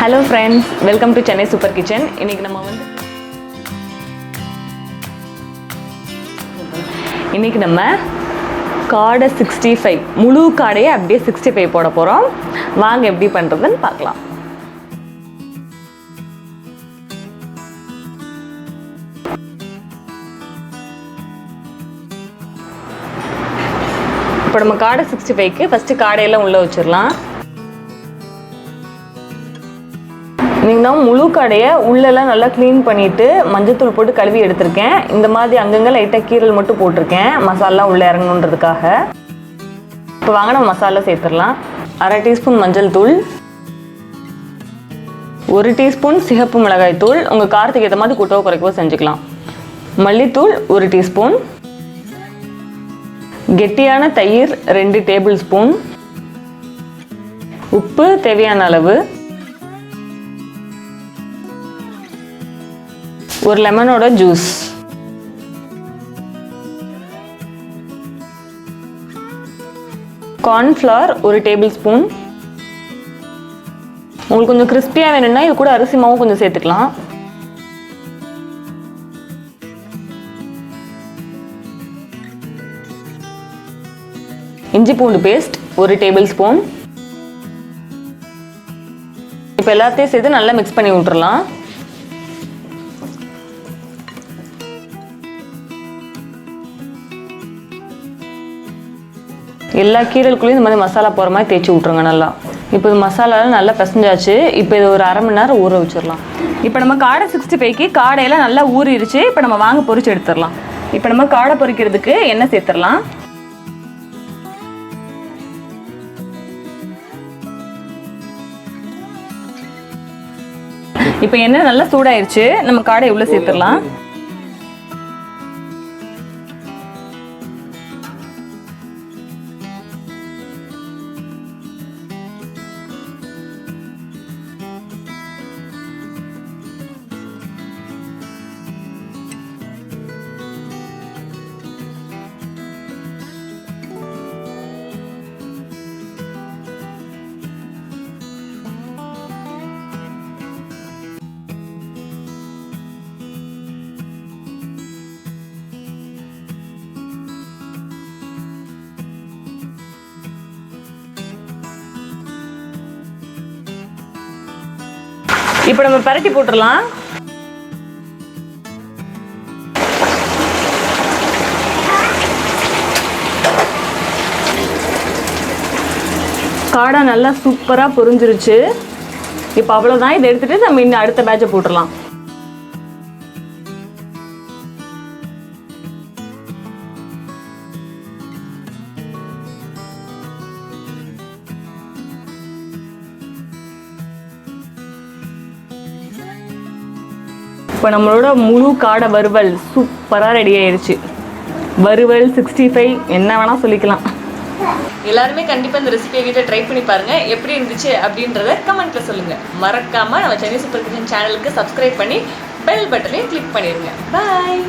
Hello friends, welcome to Chennai Super Kitchen. இன்னைக்கு நம்ம காடை 65 முழு காடையை அப்படியே 65 போட போறோம். வாங்க எப்படி பண்றதுன்னு பார்க்கலாம். இப்போ நம்ம காடை 65க்கு ஃபர்ஸ்ட் காடையெல்லாம் உள்ள வச்சிரலாம். நீங்கள் முழு காடையை உள்ளெல்லாம் நல்லா க்ளீன் பண்ணிவிட்டு மஞ்சத்தூள் போட்டு கழுவி எடுத்திருக்கேன். இந்த மாதிரி அங்கங்கே லைட்டாக கீரல் மட்டும் போட்டிருக்கேன் மசாலா உள்ளே இறங்கணுன்றதுக்காக. இப்போ வாங்க நம்ம மசாலா சேர்த்துடலாம். 1/2 டீஸ்பூன் மஞ்சள் தூள், 1 டீஸ்பூன் சிகப்பு மிளகாய் தூள், உங்கள் காரத்துக்கு ஏற்ற மாதிரி கூட்டவோ குறைக்கவோ செஞ்சுக்கலாம். மல்லித்தூள் 1 டீஸ்பூன், கெட்டியான தயிர் 2 டேபிள் ஸ்பூன், உப்பு தேவையான அளவு, ஒரு லெமனோட ஜூஸ், கார்ன்ஃப்ளவர் 1 டேபிள் ஸ்பூன். உங்களுக்கு கொஞ்சம் கிறிஸ்பியாக வேணும்னா இது கூட அரிசி மாவும் கொஞ்சம் சேர்த்துக்கலாம். இஞ்சி பூண்டு பேஸ்ட் 1 டேபிள் ஸ்பூன். இப்போ எல்லாத்தையும் சேர்த்து நல்லா மிக்ஸ் பண்ணி விட்டுறலாம். எல்லா கீரலுக்குள்ளேயும் இந்த மாதிரி மசாலா போகிற மாதிரி தேய்ச்சி விட்ருங்க நல்லா. இப்போ இது மசாலாலாம் நல்லா பிசைஞ்சாச்சு. இப்போ இது ஒரு 1/2 மணி நேரம் ஊற வச்சிடலாம். இப்போ நம்ம காடை 65க்கு காடையெல்லாம் நல்லா ஊறிடுச்சு. இப்போ நம்ம வாங்க பொரிச்சு எடுத்துடலாம். இப்போ நம்ம காடை பொரிக்கிறதுக்கு எண்ணெய் சேர்த்துடலாம். இப்போ எண்ணெய் நல்லா சூடாயிருச்சு. நம்ம காடை உள்ள சேர்த்துடலாம். இப்போ நம்ம பரட்டி போட்டுடலாம். காடை நல்லா சூப்பராக பொரிஞ்சிருச்சு. இப்போ அவ்வளோதான். இதை எடுத்துகிட்டு நம்ம இன்னும் அடுத்த பேட்சை போட்டுடலாம். இப்போ நம்மளோட முழு காடை வறுவல் சூப்பராக ரெடி ஆயிடுச்சு. வறுவல் 65 என்ன வேணால் சொல்லிக்கலாம். எல்லாருமே கண்டிப்பாக இந்த ரெசிபியை வீட்டில் ட்ரை பண்ணி பாருங்கள். எப்படி இருந்துச்சு அப்படின்றத கமெண்ட்டில் சொல்லுங்கள். மறக்காமல் நம்ம சென்னை சூப்பர் கிச்சன் சேனலுக்கு சப்ஸ்கிரைப் பண்ணி பெல் பட்டனையும் கிளிக் பண்ணிடுங்க. பாய்.